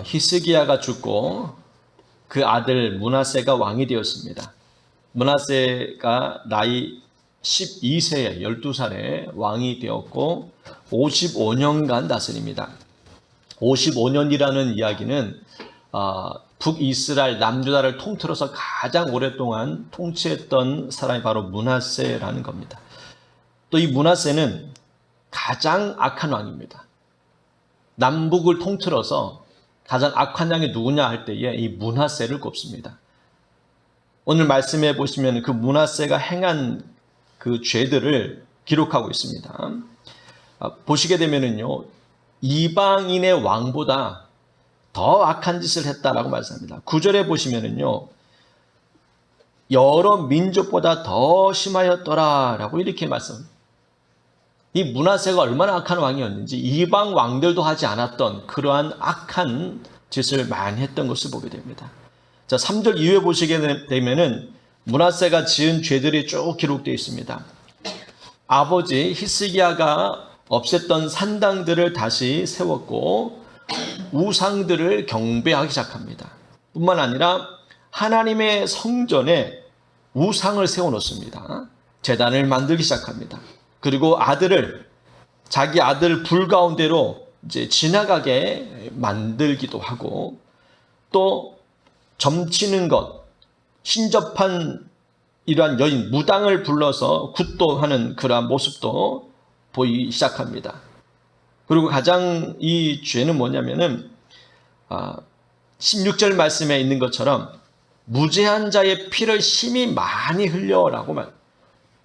히스기야가 죽고 그 아들 므낫세가 왕이 되었습니다. 므낫세가 나이 12세에 12살에 왕이 되었고 55년간 다스립니다. 55년이라는 이야기는 북이스라엘 남유다를 통틀어서 가장 오랫동안 통치했던 사람이 바로 므낫세라는 겁니다. 또 이 므낫세는 가장 악한 왕입니다. 남북을 통틀어서 가장 악한 왕이 누구냐 할 때에 이 므낫세를 꼽습니다. 오늘 말씀해 보시면 그 므낫세가 행한 그 죄들을 기록하고 있습니다. 보시게 되면은요, 이방인의 왕보다 더 악한 짓을 했다라고 말씀합니다. 9절에 보시면은요, 여러 민족보다 더 심하였더라라고 이렇게 말씀합니다. 이 므낫세가 얼마나 악한 왕이었는지 이방 왕들도 하지 않았던 그러한 악한 짓을 많이 했던 것을 보게 됩니다. 자, 3절 이후에 보시게 되면은 므낫세가 지은 죄들이 쭉 기록되어 있습니다. 아버지 히스기야가 없앴던 산당들을 다시 세웠고 우상들을 경배하기 시작합니다. 뿐만 아니라 하나님의 성전에 우상을 세워놓습니다. 제단을 만들기 시작합니다. 그리고 자기 아들 불 가운데로 이제 지나가게 만들기도 하고, 또 점치는 것, 신접한 이러한 여인, 무당을 불러서 굿도하는 그러한 모습도 보이기 시작합니다. 그리고 가장 이 죄는 뭐냐면은 16절 말씀에 있는 것처럼 무죄한 자의 피를 심히 많이 흘려라고 말.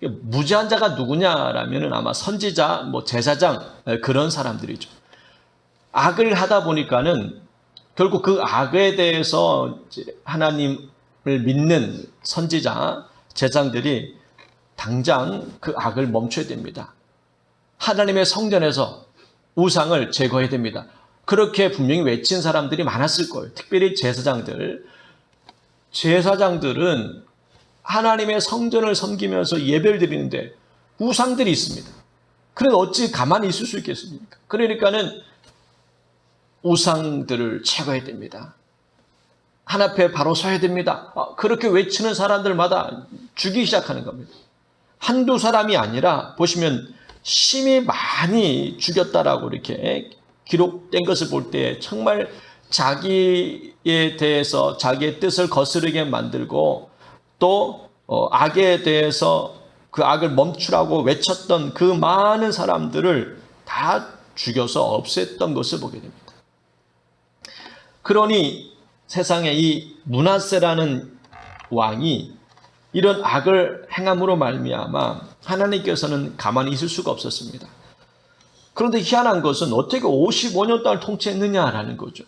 무죄한 자가 누구냐라면은 아마 선지자, 제사장 그런 사람들이죠. 악을 하다 보니까는 결국 그 악에 대해서 하나님을 믿는 선지자, 제사장들이 당장 그 악을 멈춰야 됩니다. 하나님의 성전에서 우상을 제거해야 됩니다. 그렇게 분명히 외친 사람들이 많았을 거예요. 특별히 제사장들은 하나님의 성전을 섬기면서 예배를 드리는데 우상들이 있습니다. 그래서 어찌 가만히 있을 수 있겠습니까? 그러니까는 우상들을 제거해야 됩니다. 한 앞에 바로 서야 됩니다. 그렇게 외치는 사람들마다 죽이기 시작하는 겁니다. 한두 사람이 아니라 보시면 심히 많이 죽였다라고 이렇게 기록된 것을 볼 때 정말 자기에 대해서 자기의 뜻을 거스르게 만들고 또 악에 대해서 그 악을 멈추라고 외쳤던 그 많은 사람들을 다 죽여서 없앴던 것을 보게 됩니다. 그러니 세상에 이 므낫세라는 왕이 이런 악을 행함으로 말미암아 하나님께서는 가만히 있을 수가 없었습니다. 그런데 희한한 것은 어떻게 55년 동안 통치했느냐라는 거죠.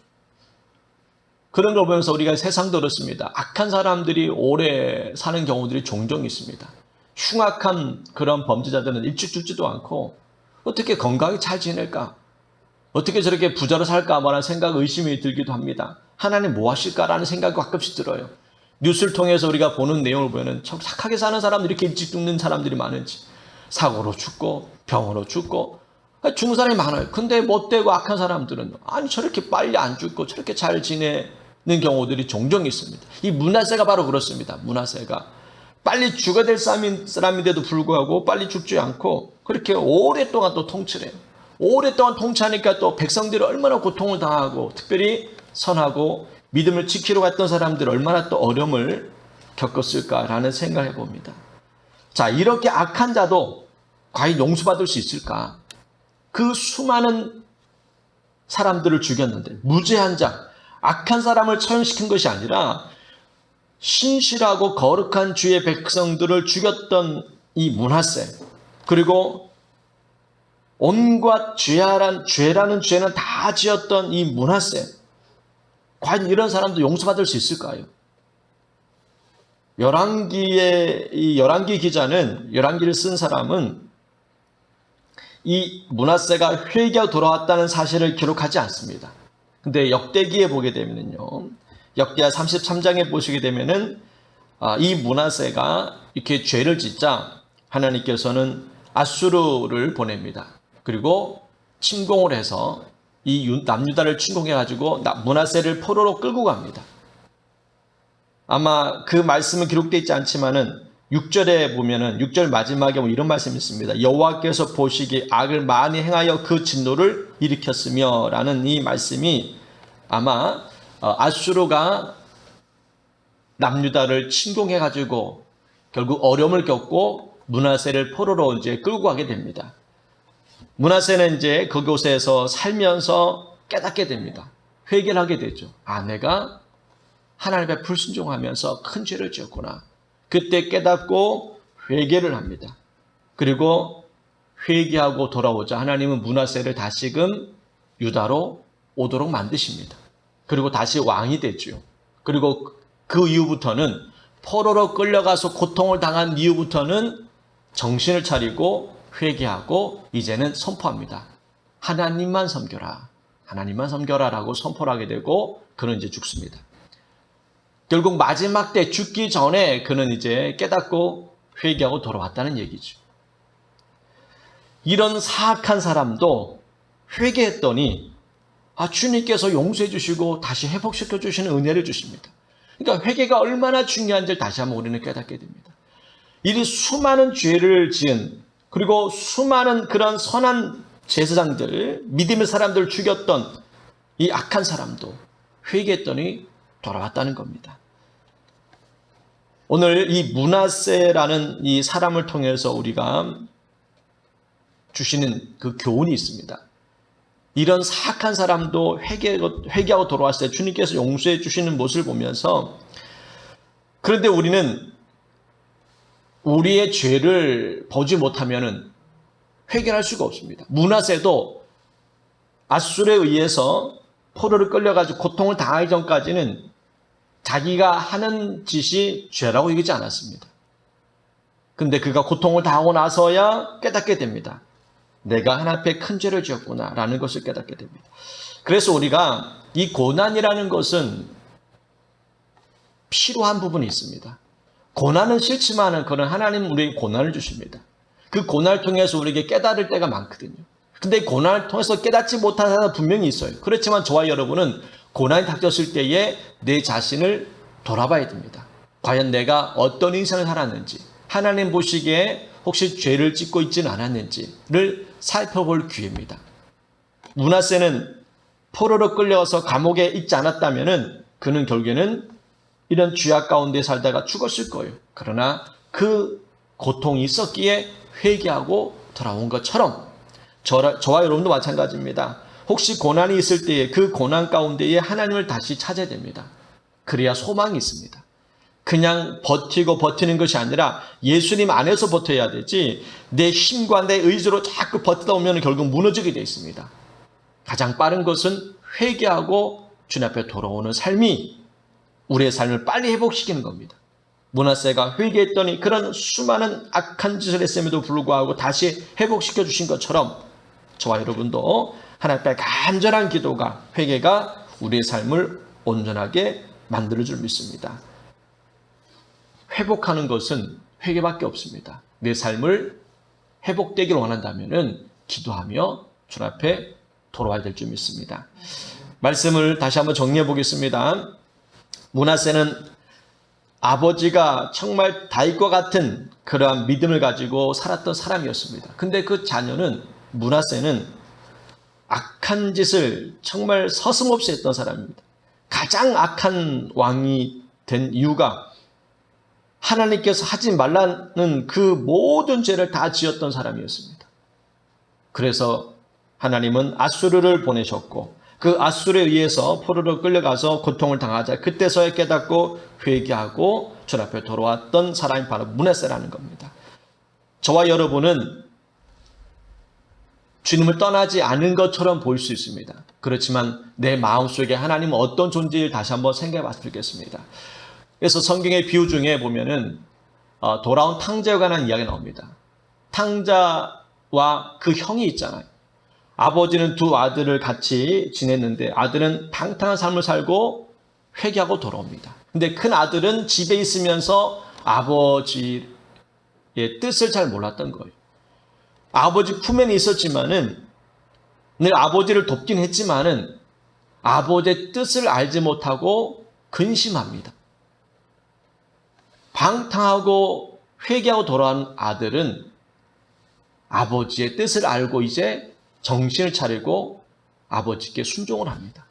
그런 걸 보면서 우리가 세상도 그렇습니다. 악한 사람들이 오래 사는 경우들이 종종 있습니다. 흉악한 그런 범죄자들은 일찍 죽지도 않고 어떻게 건강히 잘 지낼까? 어떻게 저렇게 부자로 살까? 라는 생각, 의심이 들기도 합니다. 하나님 뭐 하실까라는 생각이 가끔씩 들어요. 뉴스를 통해서 우리가 보는 내용을 보면 참 착하게 사는 사람들, 이렇게 일찍 죽는 사람들이 많은지, 사고로 죽고 병으로 죽고 죽는 사람이 많아요. 근데 못되고 악한 사람들은 저렇게 빨리 안 죽고 저렇게 잘 지내는 경우들이 종종 있습니다. 이 므낫세가 바로 그렇습니다. 므낫세가 빨리 죽어야 될 사람인데도 불구하고 빨리 죽지 않고 그렇게 오랫동안 또 통치를 해요. 오랫동안 통치하니까 또 백성들이 얼마나 고통을 당하고, 특별히 선하고 믿음을 지키려고 했던 사람들 얼마나 또 어려움을 겪었을까라는 생각을 해봅니다. 자, 이렇게 악한 자도 과연 용서받을 수 있을까? 그 수많은 사람들을 죽였는데 무죄한 자, 악한 사람을 처형시킨 것이 아니라 신실하고 거룩한 주의 백성들을 죽였던 이 므낫세, 그리고 온갖 죄라는 죄는 다 지었던 이 므낫세, 과연 이런 사람도 용서받을 수 있을까요? 열왕기 기자는, 열왕기를 쓴 사람은 이 므낫세가 회개하고 돌아왔다는 사실을 기록하지 않습니다. 근데 역대기에 보게 되면요, 역대하 33장에 보시게 되면은 이 므낫세가 이렇게 죄를 짓자 하나님께서는 아수르를 보냅니다. 그리고 침공을 해서 이 남유다를 침공해가지고 므낫세를 포로로 끌고 갑니다. 아마 그 말씀은 기록되어 있지 않지만은 6절에 보면은 6절 마지막에 이런 말씀이 있습니다. 여호와께서 보시기에 악을 많이 행하여 그 진노를 일으켰으며 라는 이 말씀이 아마 아수르가 남유다를 침공해가지고 결국 어려움을 겪고 므낫세를 포로로 이제 끌고 가게 됩니다. 므낫세는 이제 그곳에서 살면서 깨닫게 됩니다. 회개를 하게 되죠. 내가 하나님의 불순종하면서 큰 죄를 지었구나. 그때 깨닫고 회개를 합니다. 그리고 회개하고 돌아오자 하나님은 므낫세를 다시금 유다로 오도록 만드십니다. 그리고 다시 왕이 되죠. 그리고 그 이후부터는 포로로 끌려가서 고통을 당한 이후부터는 정신을 차리고 회개하고 이제는 선포합니다. 하나님만 섬겨라. 하나님만 섬겨라라고 선포를 하게 되고 그는 이제 죽습니다. 결국 마지막 때 죽기 전에 그는 이제 깨닫고 회개하고 돌아왔다는 얘기죠. 이런 사악한 사람도 회개했더니 주님께서 용서해 주시고 다시 회복시켜 주시는 은혜를 주십니다. 그러니까 회개가 얼마나 중요한지를 다시 한번 우리는 깨닫게 됩니다. 이 수많은 죄를 지은 그리고 수많은 그런 선한 제사장들, 믿음의 사람들을 죽였던 이 악한 사람도 회개했더니 돌아왔다는 겁니다. 오늘 이 므낫세라는 이 사람을 통해서 우리가 주시는 그 교훈이 있습니다. 이런 사악한 사람도 회개하고 돌아왔을 때 주님께서 용서해 주시는 모습을 보면서 그런데 우리는 우리의 죄를 보지 못하면 회개할 수가 없습니다. 므낫세도 아수르에 의해서 포로를 끌려가지고 고통을 당하기 전까지는 자기가 하는 짓이 죄라고 여기지 않았습니다. 근데 그가 고통을 당하고 나서야 깨닫게 됩니다. 내가 하나님 앞에 큰 죄를 지었구나 라는 것을 깨닫게 됩니다. 그래서 우리가 이 고난이라는 것은 필요한 부분이 있습니다. 고난은 싫지만 그는 하나님은 우리에게 고난을 주십니다. 그 고난을 통해서 우리에게 깨달을 때가 많거든요. 근데 고난을 통해서 깨닫지 못하는 사람은 분명히 있어요. 그렇지만 저와 여러분은 고난이 닥쳤을 때에 내 자신을 돌아봐야 됩니다. 과연 내가 어떤 인생을 살았는지, 하나님 보시기에 혹시 죄를 짓고 있지는 않았는지를 살펴볼 기회입니다. 므낫세는 포로로 끌려와서 감옥에 있지 않았다면 그는 결국에는 이런 죄악 가운데 살다가 죽었을 거예요. 그러나 그 고통이 있었기에 회개하고 돌아온 것처럼 저와 여러분도 마찬가지입니다. 혹시 고난이 있을 때에 그 고난 가운데에 하나님을 다시 찾아야 됩니다. 그래야 소망이 있습니다. 그냥 버티고 버티는 것이 아니라 예수님 안에서 버텨야 되지 내 힘과 내 의지로 자꾸 버티다 보면 결국 무너지게 되어 있습니다. 가장 빠른 것은 회개하고 주님 앞에 돌아오는 삶이 우리의 삶을 빨리 회복시키는 겁니다. 므낫세가 회개했더니 그런 수많은 악한 짓을 했음에도 불구하고 다시 회복시켜 주신 것처럼 저와 여러분도 하나님 앞에 간절한 기도가 회개가 우리의 삶을 온전하게 만들어 줄 믿습니다. 회복하는 것은 회개밖에 없습니다. 내 삶을 회복되길 원한다면 기도하며 주님 앞에 돌아와야 될 줄 믿습니다. 말씀을 다시 한번 정리해 보겠습니다. 므낫세는 아버지가 정말 다윗과 같은 그러한 믿음을 가지고 살았던 사람이었습니다. 근데 그 자녀는 므낫세는 악한 짓을 정말 서슴없이 했던 사람입니다. 가장 악한 왕이 된 이유가 하나님께서 하지 말라는 그 모든 죄를 다 지었던 사람이었습니다. 그래서 하나님은 아수르를 보내셨고 그 아수르에 의해서 포로로 끌려가서 고통을 당하자 그때서야 깨닫고 회개하고 주님 앞에 돌아왔던 사람이 바로 므낫세라는 겁니다. 저와 여러분은 주님을 떠나지 않은 것처럼 보일 수 있습니다. 그렇지만 내 마음속에 하나님은 어떤 존재를 다시 한번 생각해 봤으면 좋겠습니다. 그래서 성경의 비유 중에 보면은 돌아온 탕자에 관한 이야기가 나옵니다. 탕자와 그 형이 있잖아요. 아버지는 두 아들을 같이 지냈는데 아들은 방탕한 삶을 살고 회개하고 돌아옵니다. 근데 큰 아들은 집에 있으면서 아버지의 뜻을 잘 몰랐던 거예요. 아버지 품에는 있었지만은 늘 아버지를 돕긴 했지만은 아버지의 뜻을 알지 못하고 근심합니다. 방탕하고 회개하고 돌아온 아들은 아버지의 뜻을 알고 이제 정신을 차리고 아버지께 순종을 합니다.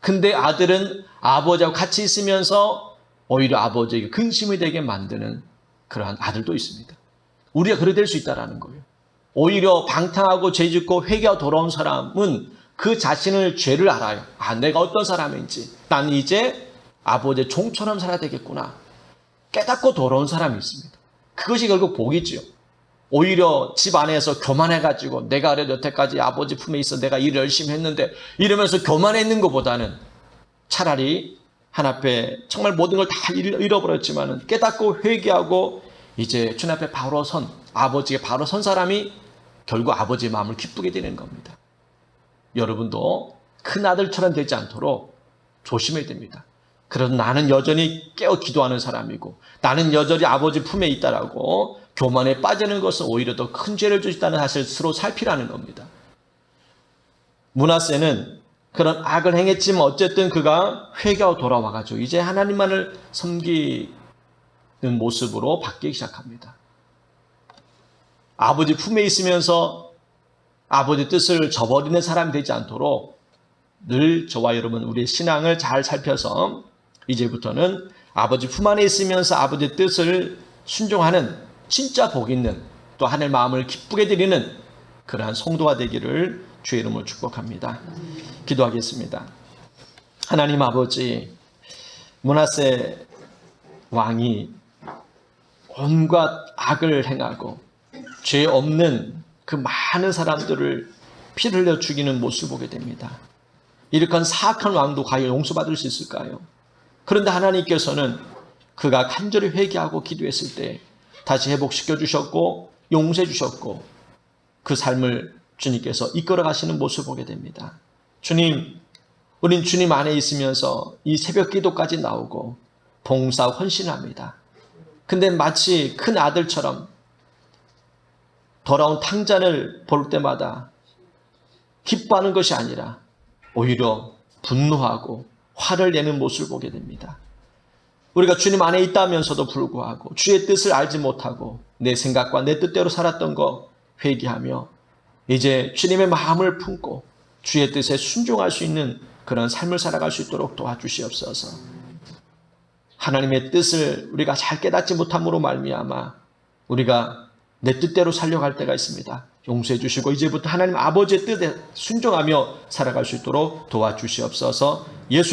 근데 아들은 아버지하고 같이 있으면서 오히려 아버지에게 근심이 되게 만드는 그러한 아들도 있습니다. 우리가 그래 될 수 있다는 거예요. 오히려 방탕하고 죄짓고 회개하고 돌아온 사람은 그 자신을 죄를 알아요. 내가 어떤 사람인지. 난 이제 아버지의 종처럼 살아야 되겠구나. 깨닫고 돌아온 사람이 있습니다. 그것이 결국 복이지요. 오히려 집 안에서 교만해가지고 내가 그래도 여태까지 아버지 품에 있어 내가 일을 열심히 했는데 이러면서 교만했는 것보다는 차라리 하나님 앞에 정말 모든 걸 다 잃어버렸지만 깨닫고 회개하고 이제 주님 앞에 바로 아버지에게 바로 선 사람이 결국 아버지의 마음을 기쁘게 되는 겁니다. 여러분도 큰 아들처럼 되지 않도록 조심해야 됩니다. 그래도 나는 여전히 깨어 기도하는 사람이고 나는 여전히 아버지 품에 있다라고 교만에 빠지는 것은 오히려 더 큰 죄를 주시다는 사실을 스스로 살피라는 겁니다. 므낫세는 그런 악을 행했지만 어쨌든 그가 회개하고 돌아와가지고 이제 하나님만을 섬기는 모습으로 바뀌기 시작합니다. 아버지 품에 있으면서 아버지 뜻을 저버리는 사람이 되지 않도록 늘 저와 여러분 우리의 신앙을 잘 살펴서 이제부터는 아버지 품 안에 있으면서 아버지의 뜻을 순종하는 진짜 복 있는 또 하늘 마음을 기쁘게 드리는 그러한 성도가 되기를 주의 이름으로 축복합니다. 기도하겠습니다. 하나님 아버지, 므낫세 왕이 온갖 악을 행하고 죄 없는 그 많은 사람들을 피를 흘려 죽이는 모습을 보게 됩니다. 이렇게 사악한 왕도 과연 용서받을 수 있을까요? 그런데 하나님께서는 그가 간절히 회개하고 기도했을 때 다시 회복시켜 주셨고 용서해 주셨고 그 삶을 주님께서 이끌어 가시는 모습을 보게 됩니다. 주님, 우린 주님 안에 있으면서 이 새벽 기도까지 나오고 봉사 헌신합니다. 근데 마치 큰 아들처럼 돌아온 탕자를 볼 때마다 기뻐하는 것이 아니라 오히려 분노하고 화를 내는 모습을 보게 됩니다. 우리가 주님 안에 있다면서도 불구하고 주의 뜻을 알지 못하고 내 생각과 내 뜻대로 살았던 거 회개하며 이제 주님의 마음을 품고 주의 뜻에 순종할 수 있는 그런 삶을 살아갈 수 있도록 도와주시옵소서. 하나님의 뜻을 우리가 잘 깨닫지 못함으로 말미암아 우리가 내 뜻대로 살려갈 때가 있습니다. 용서해 주시고 이제부터 하나님 아버지의 뜻에 순종하며 살아갈 수 있도록 도와주시옵소서. 예수